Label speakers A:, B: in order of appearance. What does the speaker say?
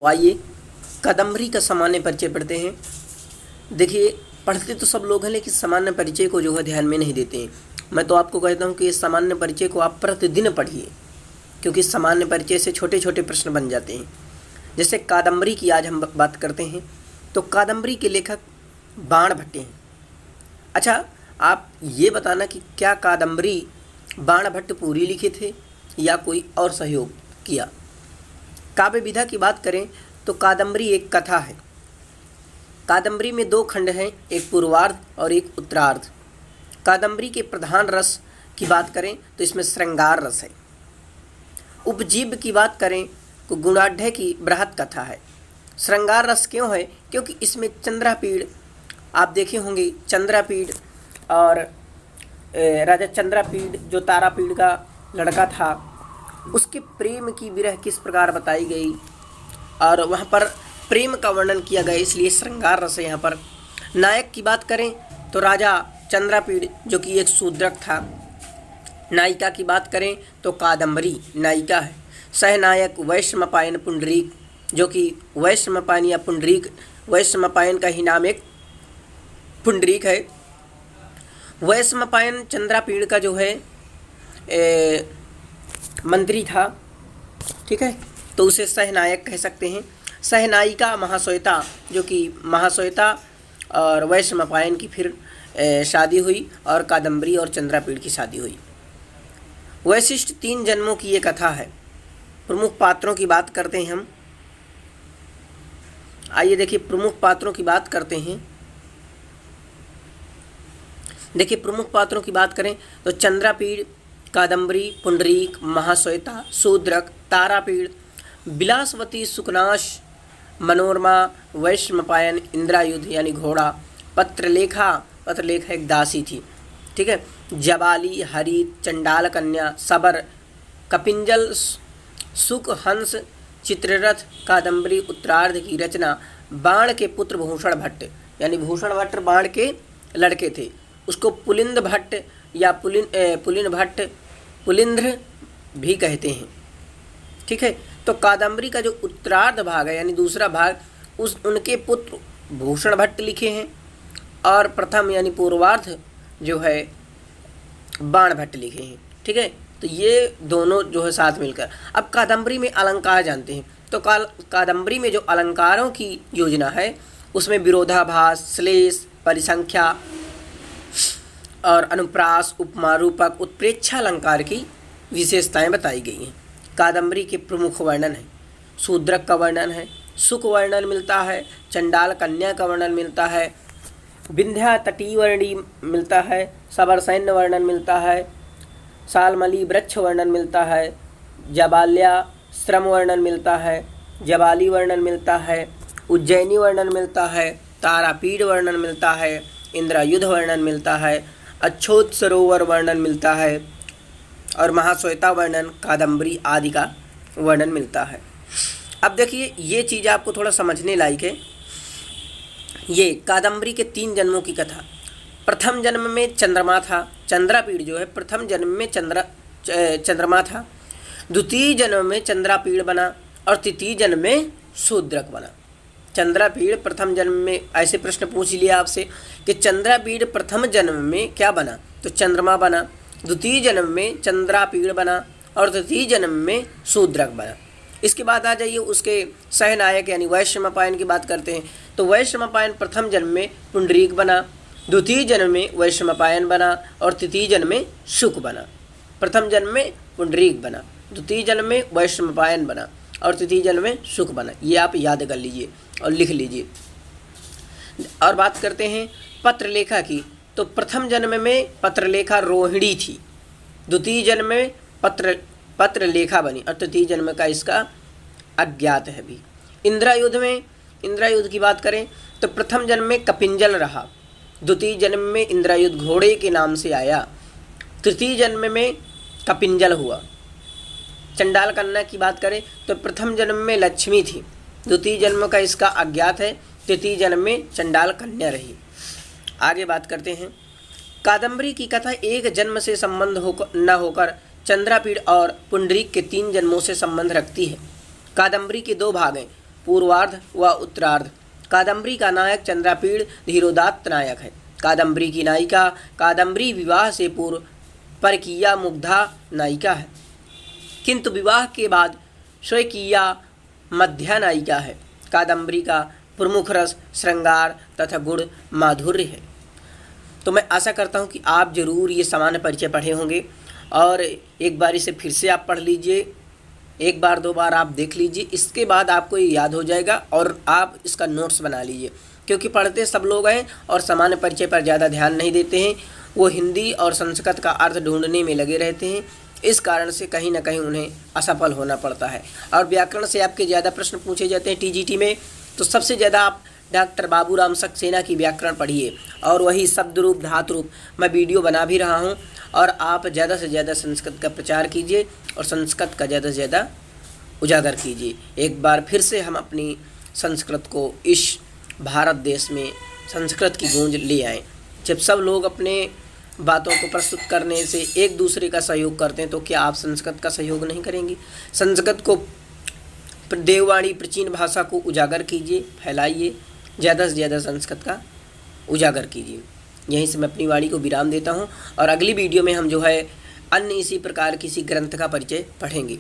A: आइए कादम्बरी का सामान्य परिचय पढ़ते हैं। देखिए, पढ़ते तो सब लोग हैं लेकिन सामान्य परिचय को जो है ध्यान में नहीं देते हैं। मैं तो आपको कहता हूँ कि इस सामान्य परिचय को आप प्रतिदिन पढ़िए, क्योंकि सामान्य परिचय से छोटे छोटे प्रश्न बन जाते हैं। जैसे कादम्बरी की आज हम बात करते हैं, तो कादम्बरी के लेखक बाणभट्ट हैं। अच्छा, आप ये बताना कि क्या कादम्बरी बाणभट्ट पूरी लिखे थे या कोई और सहयोग किया। काव्य विधा की बात करें तो कादम्बरी एक कथा है। कादम्बरी में दो खंड हैं, एक पूर्वार्ध और एक उत्तरार्ध। कादम्बरी के प्रधान रस की बात करें तो इसमें श्रृंगार रस है। उपजीव्य की बात करें तो गुणाढ्य की बृहत कथा है। श्रृंगार रस क्यों है? क्योंकि इसमें चंद्रापीड़, आप देखे होंगे चंद्रापीड़ और राजा चंद्रापीड़ जो तारापीड़ का लड़का था, उसके प्रेम की विरह किस प्रकार बताई गई और वहाँ पर प्रेम का वर्णन किया गया, इसलिए श्रृंगार रस है। यहाँ पर नायक की बात करें तो राजा चंद्रापीड़ जो कि एक शूद्रक था। नायिका की बात करें तो कादम्बरी नायिका है। सहनायक वैश्रमपायन पुंडरीक, जो कि वैश्रमपायन या पुंडरीक, वैश्रमपायन का ही नाम एक पुंडरीक है। वैश्रमपायन चंद्रापीड़ का जो है मंत्री था, ठीक है, तो उसे सहनायक कह सकते हैं। सहनायिका महाश्वेता, जो कि महाश्वेता और वैश्रमपायन की फिर शादी हुई और कादम्बरी और चंद्रापीड़ की शादी हुई। वैशिष्ट 3 जन्मों की ये कथा है। प्रमुख पात्रों की बात करते हैं हम। आइए देखिए, प्रमुख पात्रों की बात करते हैं। देखिए, प्रमुख पात्रों की बात करें तो चंद्रापीड़, कादम्बरी, पुंडरीक, महाश्वेता, शूद्रक, तारापीड़, विलासवती, सुकनाश, मनोरमा, वैश्रमपायन, इंद्रायुध यानी घोड़ा, पत्रलेखा एक दासी थी, ठीक है, जबाली, हरित, चंडाल कन्या, सबर, कपिंजल, सुक, हंस, चित्ररथ। कादम्बरी उत्तरार्ध की रचना बाण के पुत्र भूषण भट्ट, यानी भूषण भट्ट बाण के लड़के थे, उसको पुलिंद भट्ट या पुलिन भट्ट, पुलिंद्र भी कहते हैं, ठीक है। तो कादम्बरी का जो उत्तरार्ध भाग है यानी दूसरा भाग, उनके पुत्र भूषण भट्ट लिखे हैं और प्रथम यानी पूर्वार्ध जो है बाण भट्ट लिखे हैं, ठीक है। तो ये दोनों जो है साथ मिलकर। अब कादम्बरी में अलंकार जानते हैं, तो कादम्बरी में जो अलंकारों की योजना है उसमें विरोधाभास, श्लेष, परिसंख्या और अनुप्रास, उपमा, रूपक, उत्प्रेक्षा अलंकार की विशेषताएं बताई गई हैं। कादम्बरी के प्रमुख वर्णन है। शूद्रक का वर्णन है, सुक वर्णन मिलता है, चंडाल कन्या का वर्णन मिलता है, विंध्या तटीय वर्णी मिलता है, सबर सैन्य वर्णन मिलता है, सालमली वृक्ष वर्णन मिलता है, जबाल्या श्रम वर्णन मिलता है, जबाली वर्णन मिलता है, उज्जैनी वर्णन मिलता है, तारापीड़ वर्णन मिलता है, इंद्रायुध वर्णन मिलता है, अच्छोत सरोवर वर्णन मिलता है और महाश्वेता वर्णन, कादम्बरी आदि का वर्णन मिलता है। अब देखिए, ये चीज़ आपको थोड़ा समझने लायक है। ये कादम्बरी के 3 जन्मों की कथा। प्रथम जन्म में चंद्रमा था, चंद्रापीड़ जो है प्रथम जन्म में चंद्रमा था, द्वितीय जन्म में चंद्रापीड़ बना और तृतीय जन्म में शूद्रक बना। चंद्रापीड़ प्रथम जन्म में, ऐसे प्रश्न पूछ लिया आपसे कि चंद्रापीड़ प्रथम जन्म में क्या बना, तो चंद्रमा बना, द्वितीय जन्म में चंद्रापीड़ बना और तृतीय जन्म में शूद्रक बना। इसके बाद आ जाइए उसके सहनायक यानी वैश्रमपायन की बात करते हैं। तो वैश्रमपायन प्रथम जन्म में पुंडरीक बना, द्वितीय जन्म में वैश्रमपायन बना और तृतीय जन्म में शुक बना। प्रथम जन्म में पुंडरीक बना, द्वितीय जन्म में वैश्रमपायन बना और तृतीय जन्म में शुक बना। ये आप याद कर लीजिए और लिख लीजिए। और बात करते हैं पत्रलेखा की, तो प्रथम जन्म में पत्रलेखा रोहिणी थी, द्वितीय जन्म में पत्रलेखा बनी और तृतीय जन्म का इसका अज्ञात है भी। इंद्रायुध की बात करें तो प्रथम जन्म में कपिंजल रहा, द्वितीय जन्म में इंद्रायुध घोड़े के नाम से आया, तृतीय जन्म में कपिंजल हुआ। चंडाल कन्या की बात करें तो प्रथम जन्म में लक्ष्मी थी, द्वितीय जन्म का इसका अज्ञात है, तृतीय जन्म में चंडाल कन्या रही। आगे बात करते हैं। कादम्बरी की कथा एक जन्म से संबंध न होकर चंद्रापीड़ और पुंडरीक के 3 जन्मों से संबंध रखती है। कादम्बरी के 2 भाग हैं, पूर्वार्ध व उत्तरार्ध। कादम्बरी का नायक चंद्रापीड़ धीरोदात्त नायक है। कादम्बरी की नायिका कादम्बरी विवाह से पूर्व परकीया मुग्धा नायिका है, किंतु विवाह के बाद स्वकीया मध्या नायिका है। कादम्बरी का प्रमुख रस श्रृंगार तथा गुण माधुर्य है। तो मैं आशा करता हूँ कि आप जरूर ये सामान्य परिचय पढ़े होंगे और एक बार इसे फिर से आप पढ़ लीजिए, एक बार दो बार आप देख लीजिए, इसके बाद आपको ये याद हो जाएगा और आप इसका नोट्स बना लीजिए। क्योंकि पढ़ते सब लोग हैं और सामान्य परिचय पर ज़्यादा ध्यान नहीं देते हैं, वो हिंदी और संस्कृत का अर्थ ढूंढने में लगे रहते हैं। इस कारण से कहीं ना कहीं उन्हें असफल होना पड़ता है। और व्याकरण से आपके ज़्यादा प्रश्न पूछे जाते हैं टीजीटी में, तो सबसे ज़्यादा आप डॉक्टर बाबूराम सक्सेना की व्याकरण पढ़िए और वही शब्द रूप धातु रूप मैं वीडियो बना भी रहा हूँ। और आप ज़्यादा से ज़्यादा संस्कृत का प्रचार कीजिए और संस्कृत का ज़्यादा से ज़्यादा उजागर कीजिए। एक बार फिर से हम अपनी संस्कृत को इस भारत देश में संस्कृत की गूंज ले आएँ। जब सब लोग अपने बातों को प्रस्तुत करने से एक दूसरे का सहयोग करते हैं तो क्या आप संस्कृत का सहयोग नहीं करेंगे? संस्कृत को, देववाणी प्राचीन भाषा को उजागर कीजिए, फैलाइए, ज़्यादा से ज़्यादा संस्कृत का उजागर कीजिए। यहीं से मैं अपनी वाणी को विराम देता हूँ और अगली वीडियो में हम जो है अन्य इसी प्रकार किसी ग्रंथ का परिचय पढ़ेंगे।